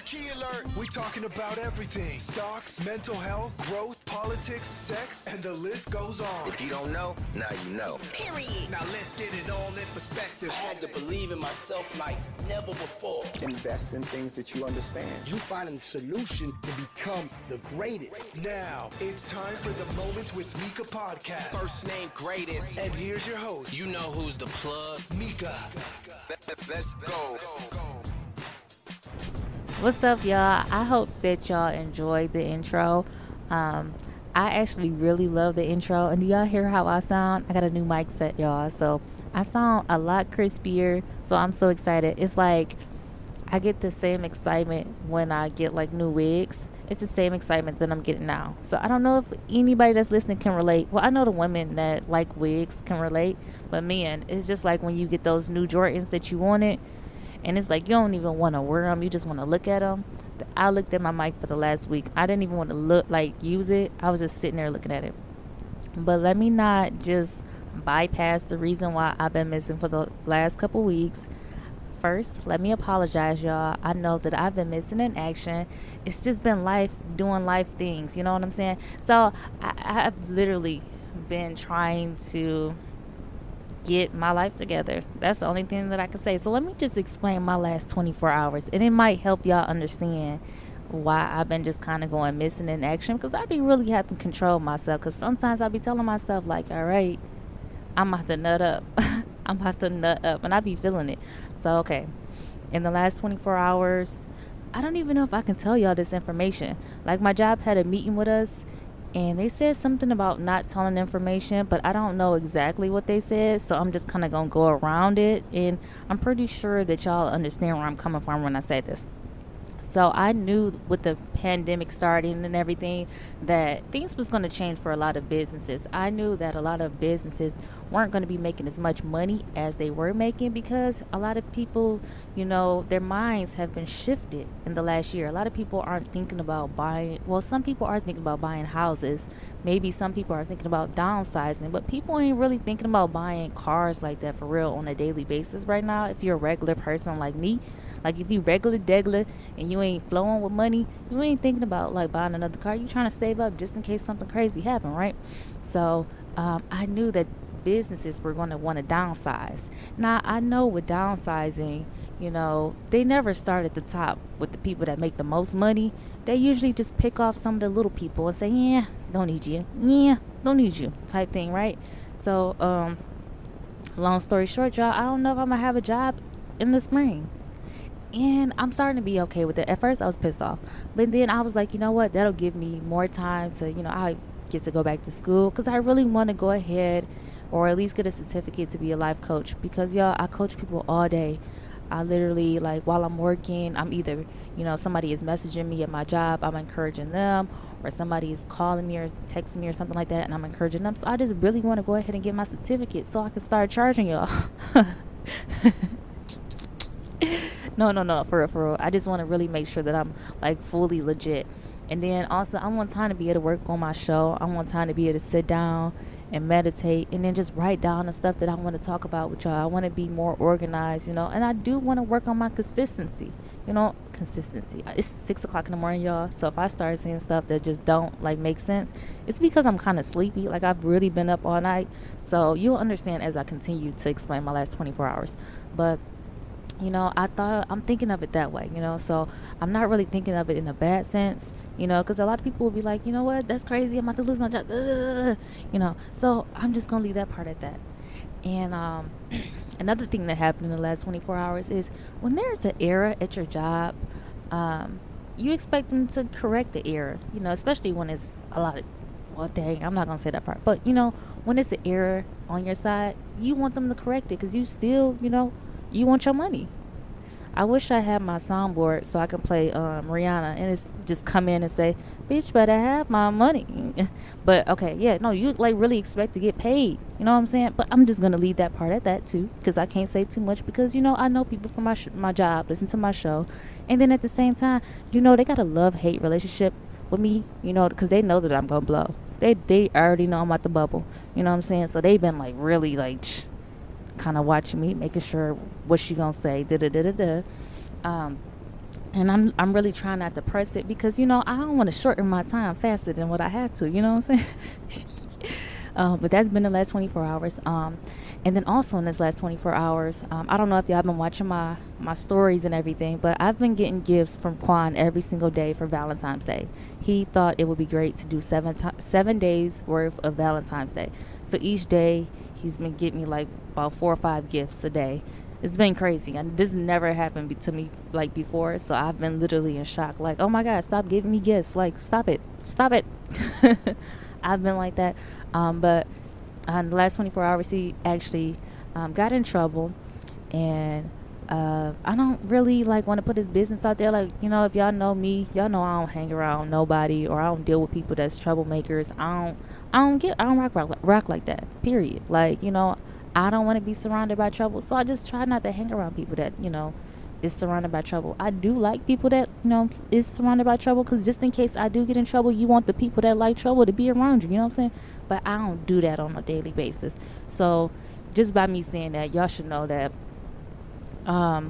Key alert! We talking about everything. Stocks, mental health, growth, politics, sex, and the list goes on. If you don't know, now you know. Period. Now let's get it all in perspective. I had to believe in myself like never before. Invest in things that you understand. You finding the solution to become the greatest. Now, it's time for the Moments with Mika podcast. First name greatest. And here's your host, You know who's the plug. Mika. Let's go. What's up, y'all? I hope that y'all enjoyed the intro. I actually really love the intro. And do y'all hear how I sound? I got a new mic set, y'all. So I sound a lot crispier. So I'm so excited. It's like I get the same excitement when I get like new wigs. It's the same excitement that I'm getting now. So I don't know if anybody that's listening can relate. Well, I know the women that like wigs can relate. But man, it's just like when you get those new Jordans that you wanted. And it's like you don't even want to wear them. You just want to look at them. I looked at my mic for the last week. I didn't even want to use it. I was just sitting there looking at it. But let me not just bypass the reason why I've been missing for the last couple weeks. First, let me apologize, y'all. I know that I've been missing in action. It's just been life, doing life things. You know what I'm saying? So I've literally been trying to get my life together. That's the only thing that I can say. So let me just explain my last 24 hours, and it might help y'all understand why I've been just kind of going missing in action, because I be really have to control myself, because sometimes I be telling myself like, all right, I'm about to nut up. I'm about to nut up, and I be feeling it. So okay, in the last 24 hours, I don't even know if I can tell y'all this information. Like, my job had a meeting with us, and they said something about not telling information, but I don't know exactly what they said, so I'm just kind of going to go around it, and I'm pretty sure that y'all understand where I'm coming from when I say this. So I knew with the pandemic starting and everything that things was going to change for a lot of businesses. I knew that a lot of businesses weren't going to be making as much money as they were making, because a lot of people, you know, their minds have been shifted in the last year. A lot of people aren't thinking about buying. Well, some people are thinking about buying houses. Maybe some people are thinking about downsizing, but people ain't really thinking about buying cars like that for real on a daily basis right now. If you're a regular person like me, like if you regular degular and you ain't flowing with money, you ain't thinking about like buying another car. You trying to save up just in case something crazy happen, right? So I knew that businesses were going to want to downsize. Now I know with downsizing, you know, they never start at the top with the people that make the most money. They usually just pick off some of the little people and say, yeah, don't need you. Yeah, don't need you type thing, right? So long story short, y'all, I don't know if I'm going to have a job in the spring. And I'm starting to be okay with it. At first I was pissed off, but then I was like, you know what, that'll give me more time to, you know, I get to go back to school, because I really want to go ahead or at least get a certificate to be a life coach, because y'all, I coach people all day. I literally, like, while I'm working, I'm either, you know, somebody is messaging me at my job, I'm encouraging them, or somebody is calling me or texting me or something like that, and I'm encouraging them. So I just really want to go ahead and get my certificate so I can start charging y'all. No, for real. I just want to really make sure that I'm like fully legit. And then also I want time to be able to work on my show. I want time to be able to sit down and meditate, and then just write down the stuff that I want to talk about with y'all. I want to be more organized, you know, and I do want to work on my consistency. It's 6 o'clock in the morning, y'all. So if I start seeing stuff that just don't like make sense, it's because I'm kind of sleepy. Like, I've really been up all night. So you'll understand as I continue to explain my last 24 hours. But you know, I'm thinking of it that way, you know, so I'm not really thinking of it in a bad sense, you know, because a lot of people will be like, you know what, that's crazy, I'm about to lose my job, you know, so I'm just going to leave that part at that. And another thing that happened in the last 24 hours is when there's an error at your job, you expect them to correct the error, you know, especially when it's a lot of, well, dang, I'm not going to say that part, but, you know, when it's an error on your side, you want them to correct it, because you still, you know, you want your money. I wish I had my soundboard so I can play Rihanna and it's just come in and say, bitch, better have my money. But okay, yeah, no, you like really expect to get paid. You know what I'm saying? But I'm just going to leave that part at that too, because I can't say too much, because, you know, I know people from my job listen to my show. And then at the same time, you know, they got a love-hate relationship with me, you know, because they know that I'm going to blow. They already know I'm at the bubble. You know what I'm saying? So they've been like really like kind of watching me, making sure what she gonna say, And I'm really trying not to press it because I don't want to shorten my time faster than what I had to. You know what I'm saying? But that's been the last 24 hours. And then also in this last 24 hours, I don't know if y'all been watching my stories and everything, but I've been getting gifts from Quan every single day for Valentine's Day. He thought it would be great to do 7 days worth of Valentine's Day. So each day he's been getting me like about 4 or 5 gifts a day. It's been crazy. And this never happened to me like before. So I've been literally in shock. Like, oh my God, stop giving me gifts. Like, stop it. Stop it. I've been like that. But in the last 24 hours, he actually got in trouble. And I don't really like want to put his business out there. Like, if y'all know me, y'all know I don't hang around nobody, or I don't deal with people that's troublemakers. I don't rock like that. Period. Like, I don't want to be surrounded by trouble, so I just try not to hang around people that is surrounded by trouble. I do like people that is surrounded by trouble, because just in case I do get in trouble, you want the people that like trouble to be around you. You know what I'm saying? But I don't do that on a daily basis. So just by me saying that, y'all should know that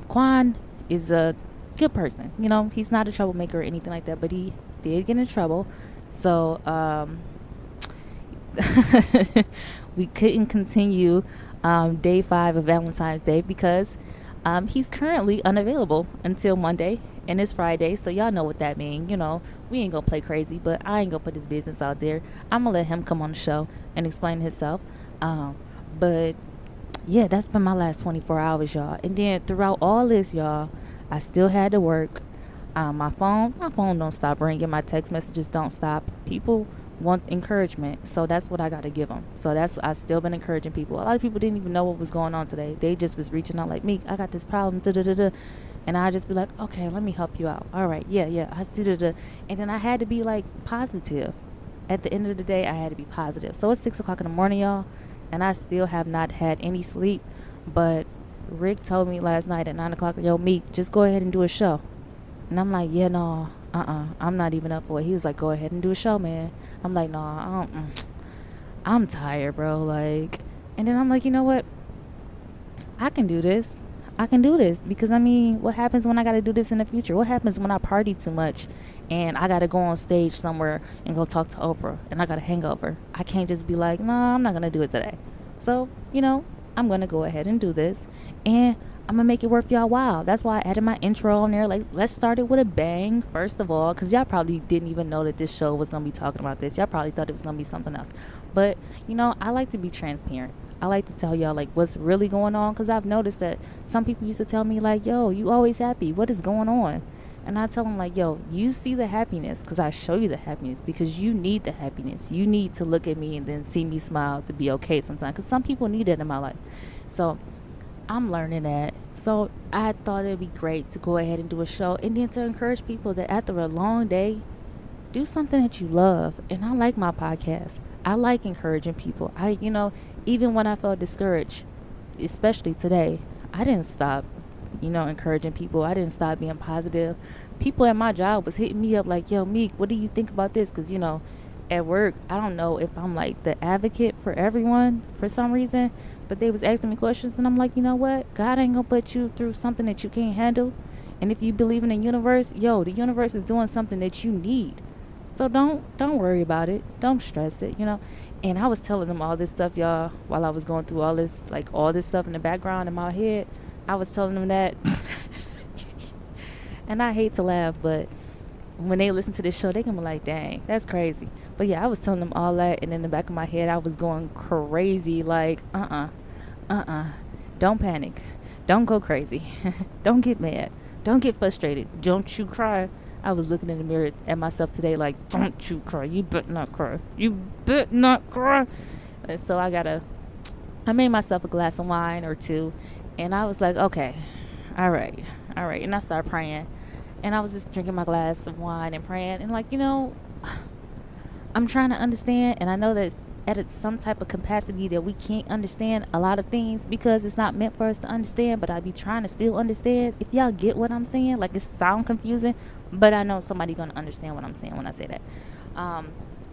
Quan is a good person. He's not a troublemaker or anything like that, but he did get in trouble. So we couldn't continue day 5 of Valentine's Day because he's currently unavailable until Monday, and it's Friday, so y'all know what that means. We ain't gonna play crazy, but I ain't gonna put his business out there. I'm gonna let him come on the show and explain himself. But yeah, that's been my last 24 hours, y'all. And then throughout all this, y'all, I still had to work. My phone don't stop ringing. My text messages don't stop. People want encouragement, so that's what I gotta give them. So I still been encouraging people. A lot of people didn't even know what was going on today. They just was reaching out like, me, I got this problem, and I just be like, okay, let me help you out. All right, yeah, and then I had to be like positive. At the end of the day, I had to be positive. So it's 6 o'clock in the morning, y'all, and I still have not had any sleep. But Rick told me last night at 9 o'clock, yo, Meek, just go ahead and do a show. And I'm like, yeah, no, I'm not even up for it. He was like, go ahead and do a show, man. I'm like, no, I'm tired, bro. Like, and then I'm like, you know what? I can do this. Because, what happens when I got to do this in the future? What happens when I party too much and I got to go on stage somewhere and go talk to Oprah and I got a hangover? I can't just be like, no, I'm not going to do it today. So, I'm going to go ahead and do this. And I'm going to make it worth y'all while. That's why I added my intro on there. Like, let's start it with a bang, first of all, because y'all probably didn't even know that this show was going to be talking about this. Y'all probably thought it was going to be something else. But, I like to be transparent. I like to tell y'all, like, what's really going on, because I've noticed that some people used to tell me, like, yo, you always happy. What is going on? And I tell them, like, yo, you see the happiness because I show you the happiness, because you need the happiness. You need to look at me and then see me smile to be okay sometimes, because some people need it in my life. So I'm learning that. So I thought it'd be great to go ahead and do a show, and then to encourage people that after a long day, do something that you love. And I like my podcast. I like encouraging people. Even when I felt discouraged, especially today, I didn't stop, encouraging people. I didn't stop being positive. People at my job was hitting me up like, yo, Meek, what do you think about this? Because, at work, I don't know if I'm like the advocate for everyone for some reason, but they was asking me questions, and I'm like, you know what? God ain't gonna put you through something that you can't handle. And if you believe in the universe, the universe is doing something that you need. So don't worry about it. Don't stress it, And I was telling them all this stuff, y'all, while I was going through all this stuff in the background in my head. I was telling them that. And I hate to laugh, but when they listen to this show, they can be like, dang, that's crazy. But yeah, I was telling them all that, and in the back of my head, I was going crazy, like, don't panic. Don't go crazy. Don't get mad. Don't get frustrated. Don't you cry. I was looking in the mirror at myself today like, don't you cry. You better not cry. You better not cry. And so I made myself a glass of wine or two, and I was like, okay, all right. And I started praying, and I was just drinking my glass of wine and praying, and I'm trying to understand, and I know that at some type of capacity that we can't understand a lot of things because it's not meant for us to understand, but I be trying to still understand. If y'all get what I'm saying, like, it sound confusing, but I know somebody gonna understand what I'm saying when I say that.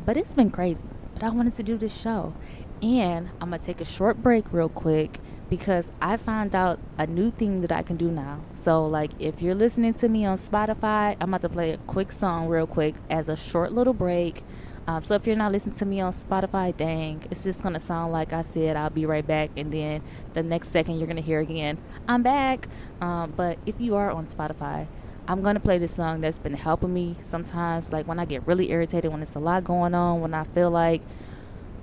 But it's been crazy. But I wanted to do this show, and I'm gonna take a short break real quick because I found out a new thing that I can do now. So, like, if you're listening to me on Spotify, I'm about to play a quick song real quick as a short little break. So, if you're not listening to me on Spotify, dang, it's just going to sound like I said, I'll be right back. And then the next second, you're going to hear again, I'm back. But if you are on Spotify, I'm going to play this song that's been helping me sometimes. Like, when I get really irritated, when it's a lot going on, when I feel like,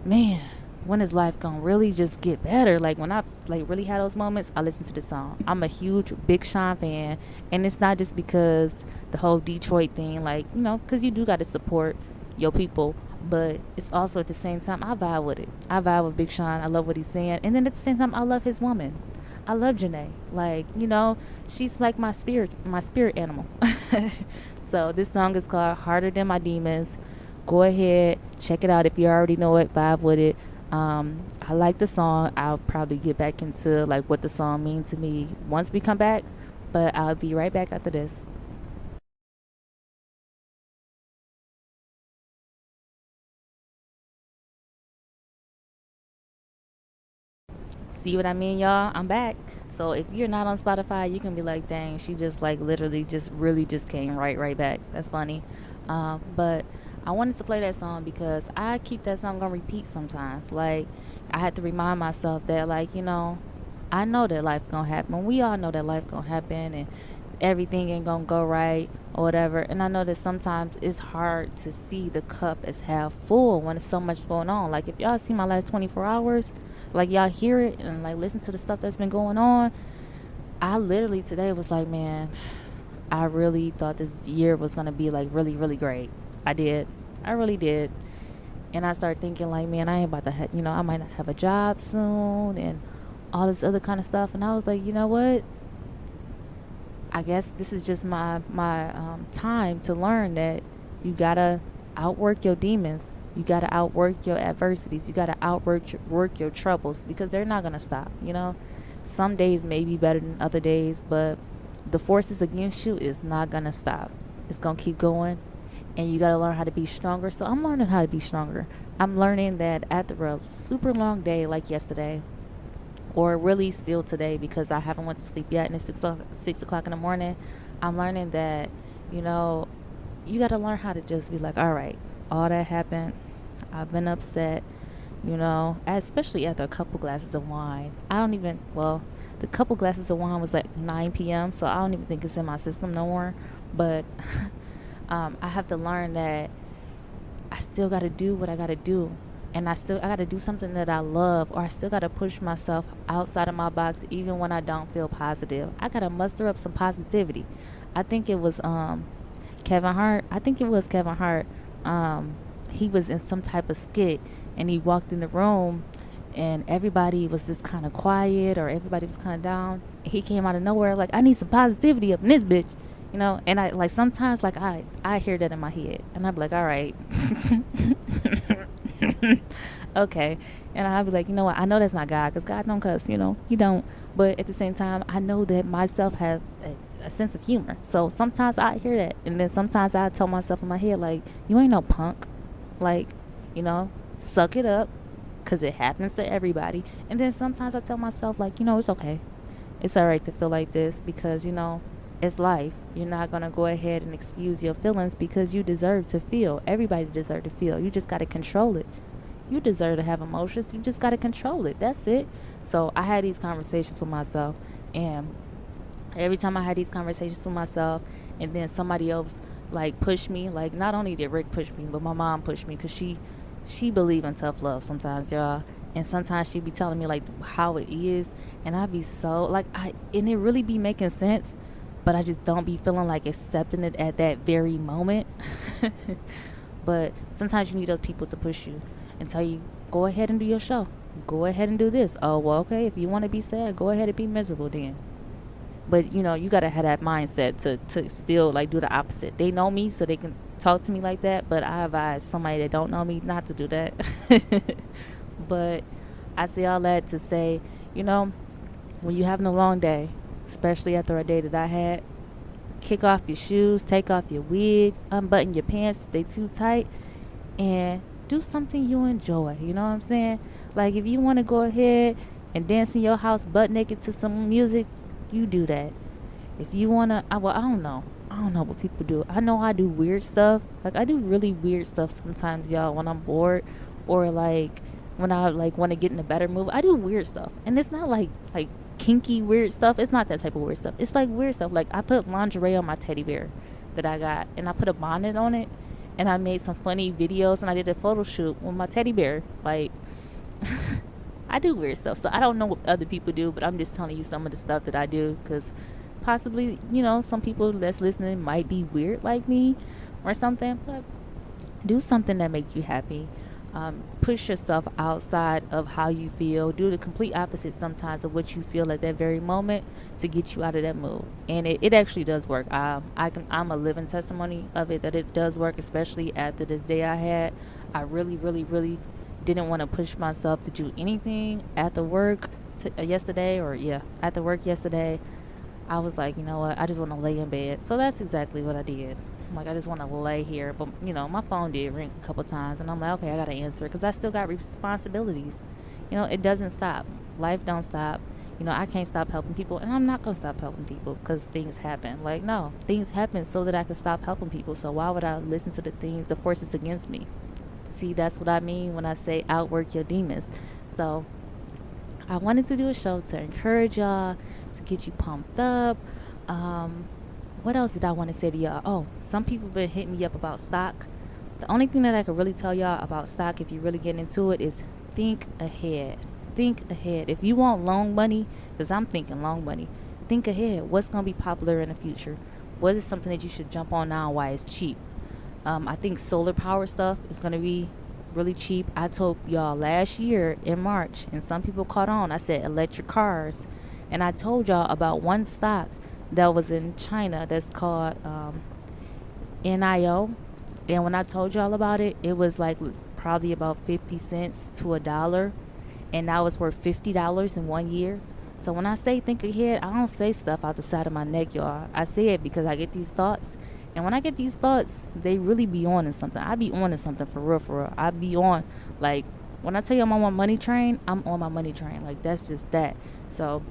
man, when is life gonna really just get better? Like, when I like really had those moments, I listen to the song. I'm a huge Big Sean fan, and it's not just because the whole Detroit thing, like, because you do got to support your people, but it's also at the same time I vibe with it. I vibe with Big Sean. I love what he's saying, and then at the same time I love his woman. I love Janae. Like, she's like my spirit animal. So this song is called Harder Than My Demons. Go ahead, check it out if you already know it. Vibe with it. I like the song. I'll probably get back into like what the song means to me once we come back, but I'll be right back after this. See what I mean, y'all? I'm back. So if you're not on Spotify, you can be like, dang, she just like literally just really just came right back. That's funny. But I wanted to play that song because I keep that song on repeat sometimes. Like, I had to remind myself that, like, I know that life gonna happen. We all know that life gonna happen and everything ain't gonna go right or whatever. And I know that sometimes it's hard to see the cup as half full when there's so much going on. Like, if y'all see my last 24 hours, like, y'all hear it and like listen to the stuff that's been going on, I literally today was like, man, I really thought this year was gonna be like really, really great. I did. I really did. And I started thinking like, man, I ain't about to I might not have a job soon and all this other kind of stuff. And I was like, you know what? I guess this is just my time to learn that you gotta outwork your demons. You gotta outwork your adversities. You gotta work your troubles, because they're not gonna stop. Some days may be better than other days, but the forces against you is not gonna stop. It's gonna keep going, and you gotta learn how to be stronger. So I'm learning how to be stronger. I'm learning that after a super long day like yesterday, or really still today because I haven't went to sleep yet and it's 6 o'clock in the morning, I'm learning that, you got to learn how to just be like, all right, all that happened. I've been upset, especially after a couple glasses of wine. The couple glasses of wine was like 9 p.m., so I don't even think it's in my system no more. But I have to learn that I still got to do what I got to do. And I got to do something that I love, or I still got to push myself outside of my box even when I don't feel positive. I got to muster up some positivity. I think it was Kevin Hart. He was in some type of skit, and he walked in the room, and everybody was just kind of quiet, or everybody was kind of down. He came out of nowhere like, I need some positivity up in this bitch. And I like sometimes like I hear that in my head, and I'm like, all right. Okay. And I'll be like, you know what, I know that's not God, because God don't cuss, he don't. But at the same time, I know that myself have a sense of humor. So sometimes I hear that, and then sometimes I tell myself in my head, like, you ain't no punk, like, suck it up, because it happens to everybody. And then sometimes I tell myself, like, it's okay, it's all right to feel like this, because it's life. You're not going to go ahead and excuse your feelings, because you deserve to feel. Everybody deserves to feel. You just got to control it. You deserve to have emotions. You just got to control it. That's it. So I had these conversations with myself, and every time I had these conversations with myself, and then somebody else like pushed me, like, not only did Rick push me, but my mom pushed me, because she believe in tough love sometimes, y'all. And sometimes she be telling me like how it is, and I be so like, and it really be making sense, but I just don't be feeling like accepting it at that very moment. But sometimes you need those people to push you and tell you, go ahead and do your show. Go ahead and do this. Oh, well, okay, if you want to be sad, go ahead and be miserable then. But, you got to have that mindset to still, like, do the opposite. They know me, so they can talk to me like that, but I advise somebody that don't know me not to do that. But I say all that to say, when you're having a long day, especially after a day that I had, kick off your shoes, take off your wig, unbutton your pants if they too tight, and do something you enjoy. You know what I'm saying? Like, if you want to go ahead and dance in your house butt naked to some music, you do that. If you wanna, well, I don't know. I don't know what people do. I know I do weird stuff. Like I do really weird stuff sometimes, y'all, when I'm bored, or like when I like want to get in a better mood. I do weird stuff, and it's not like kinky weird stuff. It's not that type of weird stuff. It's like weird stuff. Like I put lingerie on my teddy bear that I got, and I put a bonnet on it, and I made some funny videos, and I did a photo shoot with my teddy bear. Like I do weird stuff, so I don't know what other people do, but I'm just telling you some of the stuff that I do, because possibly, some people that's listening might be weird like me or something, but do something that make you happy. Push yourself outside of how you feel. Do the complete opposite sometimes of what you feel at that very moment to get you out of that mood. And it actually does work. I'm a living testimony of it, that it does work, especially after this day I had. I really, really, really didn't want to push myself to do anything after work yesterday. I was like, you know what? I just want to lay in bed. So that's exactly what I did. Like, I just want to lay here. But, my phone did ring a couple times. And I'm like, okay, I got to answer it, because I still got responsibilities. It doesn't stop. Life don't stop. I can't stop helping people. And I'm not going to stop helping people because things happen. Like, no. Things happen so that I can stop helping people. So why would I listen to the forces against me? See, that's what I mean when I say outwork your demons. So I wanted to do a show to encourage y'all, to get you pumped up. What else did I want to say to y'all? Oh, some people been hitting me up about stock. The only thing that I could really tell y'all about stock, if you really get into it, is think ahead. Think ahead. If you want long money, because I'm thinking long money, think ahead. What's going to be popular in the future? What is something that you should jump on now while it's cheap? I think solar power stuff is going to be really cheap. I told y'all last year in March, and some people caught on. I said electric cars. And I told y'all about one stock that was in China that's called NIO. And when I told y'all about it, it was like probably about 50 cents to $1. And that was worth $50 in 1 year. So when I say think ahead, I don't say stuff out the side of my neck, y'all. I say it because I get these thoughts. And when I get these thoughts, they really be on in something. I be on in something for real, for real. I be on, like, when I tell you I'm on my money train, I'm on my money train. Like, that's just that. So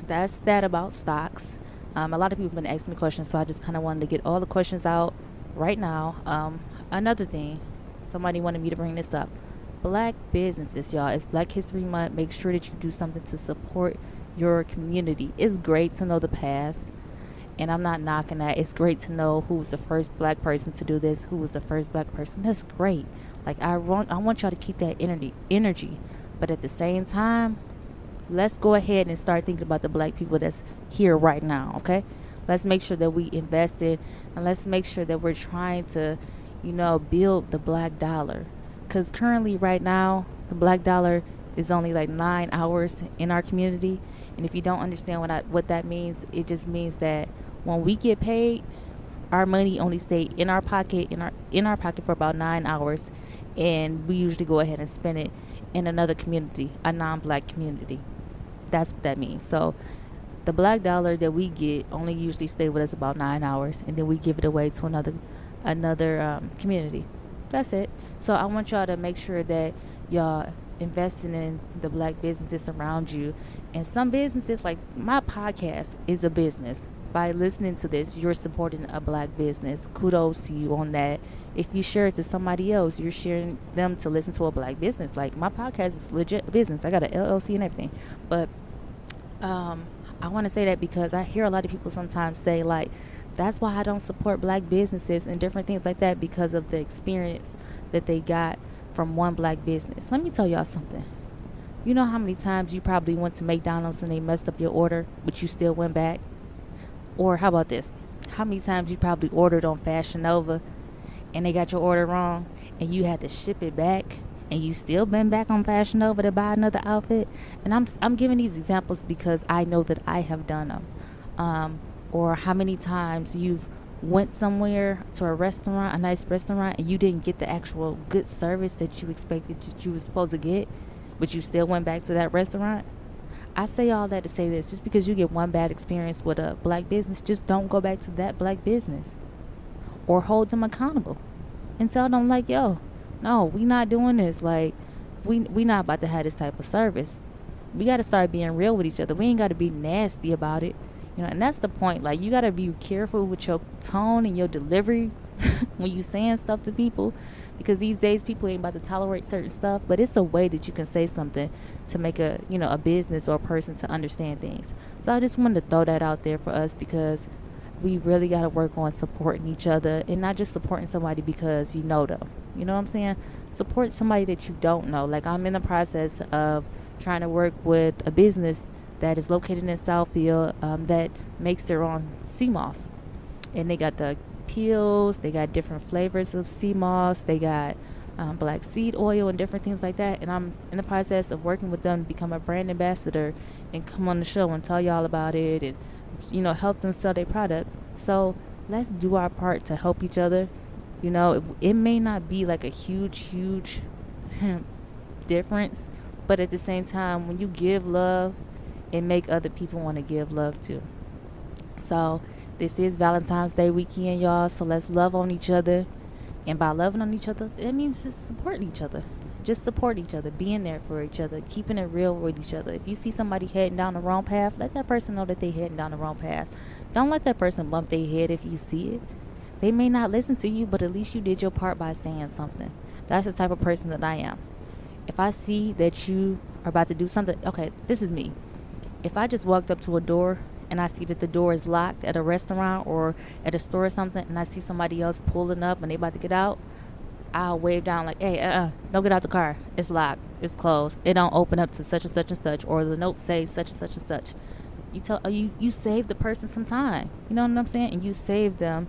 that's that about stocks. A lot of people have been asking me questions, so I just kind of wanted to get all the questions out right now. Another thing, somebody wanted me to bring this up. Black businesses, y'all. It's Black History Month. Make sure that you do something to support your community. It's great to know the past, and I'm not knocking that. It's great to know who was the first black person to do this, who was the first black person. That's great. Like, I want y'all to keep that energy. But at the same time, let's go ahead and start thinking about the black people that's here right now, okay? Let's make sure that we invest in, and let's make sure that we're trying to, build the black dollar. Because currently, right now, the black dollar is only like 9 hours in our community. And if you don't understand what that means, it just means that when we get paid, our money only stay in our pocket, in our pocket for about 9 hours, and we usually go ahead and spend it in another community, a non-black community. That's what that means. So the black dollar that we get only usually stay with us about 9 hours, and then we give it away to another community. That's it. So I want y'all to make sure that y'all investing in the black businesses around you. And some businesses, like my podcast, is a business. By listening to this, you're supporting a black business. Kudos to you on that. If you share it to somebody else, you're sharing them to listen to a black business. Like, my podcast is legit business. I got an LLC and everything. But I want to say that because I hear a lot of people sometimes say, like, that's why I don't support black businesses and different things like that, because of the experience that they got from one black business. Let me tell y'all something. You know how many times you probably went to McDonald's and they messed up your order, but you still went back? Or how about this? How many times you probably ordered on Fashion Nova and they got your order wrong and you had to ship it back, and you still been back on Fashion Nova to buy another outfit? And I'm giving these examples because I know that I have done them. Or how many times you've went somewhere to a restaurant, a nice restaurant, and you didn't get the actual good service that you expected that you were supposed to get, but you still went back to that restaurant. I say all that to say this: just because you get one bad experience with a black business, just don't go back to that black business, or hold them accountable and tell them, like, yo, no, we not doing this. Like, we not about to have this type of service. we got to start being real with each other. We ain't got to be nasty about it. And that's the point. Like, you got to be careful with your tone and your delivery when you saying stuff to people, because these days people ain't about to tolerate certain stuff, but it's a way that you can say something to make a business or a person to understand things. So I just wanted to throw that out there for us, because we really got to work on supporting each other, and not just supporting somebody because you know them. You know what I'm saying? Support somebody that you don't know. Like, I'm in the process of trying to work with a business that is located in Southfield that makes their own sea moss. And they got the peels, they got different flavors of sea moss, they got black seed oil and different things like that. And I'm in the process of working with them to become a brand ambassador and come on the show and tell y'all about it, and help them sell their products. So let's do our part to help each other. It may not be like a huge difference, but at the same time, when you give love, it make other people want to give love too. So this is Valentine's Day weekend, y'all. So let's love on each other. And by loving on each other, it means just supporting each other. Just support each other, being there for each other, keeping it real with each other. If you see somebody heading down the wrong path, let that person know that they heading down the wrong path. Don't let that person bump their head if you see it. They may not listen to you, but at least you did your part by saying something. That's the type of person that I am. If I see that you are about to do something, okay, this is me. If I just walked up to a door and I see that the door is locked at a restaurant or at a store or something, and I see somebody else pulling up and they about to get out, I'll wave down like, hey, don't get out the car. It's locked. It's closed. It don't open up to such and such and such, or the note says such and such and such. You save the person some time. You know what I'm saying? And you save them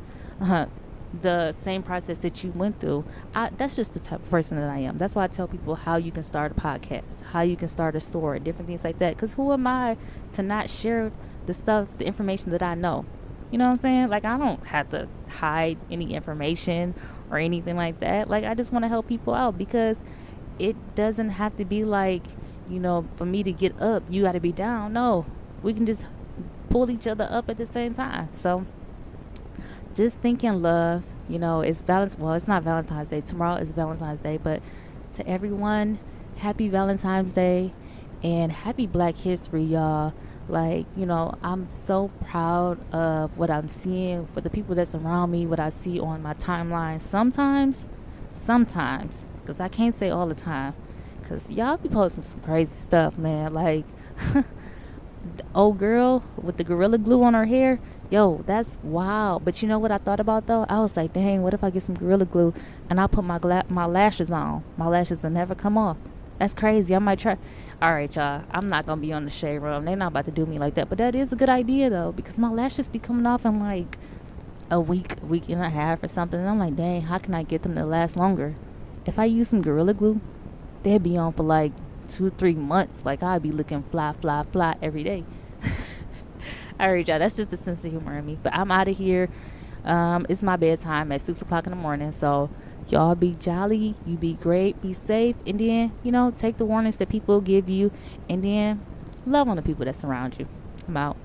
the same process that you went through. That's just the type of person that I am. That's why I tell people how you can start a podcast, how you can start a store, different things like that. Because who am I to not share the information that I know? You know what I'm saying? Like, I don't have to hide any information or anything like that. Like, I just want to help people out, because it doesn't have to be like, for me to get up, you got to be down. No, we can just pull each other up at the same time. So just thinking love, it's it's not Valentine's Day. Tomorrow is Valentine's Day, but to everyone, happy Valentine's Day and happy Black History, y'all. Like, I'm so proud of what I'm seeing for the people that's around me, what I see on my timeline. Sometimes, because I can't say all the time, because y'all be posting some crazy stuff, man. Like, the old girl with the Gorilla Glue on her hair, yo, that's wild. But you know what I thought about, though? I was like, dang, what if I get some Gorilla Glue and I put my lashes on? My lashes will never come off. That's crazy. I might try. All right, y'all. I'm not going to be on the shade room. They're not about to do me like that. But that is a good idea, though, because my lashes be coming off in like a week and a half or something. And I'm like, dang, how can I get them to last longer? If I use some Gorilla Glue, they'd be on for like 2-3 months. Like, I'd be looking fly every day. All right, y'all. That's just the sense of humor in me. But I'm out of here. It's my bedtime at 6 o'clock in the morning. So y'all be jolly, you be great, be safe, and then, take the warnings that people give you, and then love on the people that surround you. I'm out.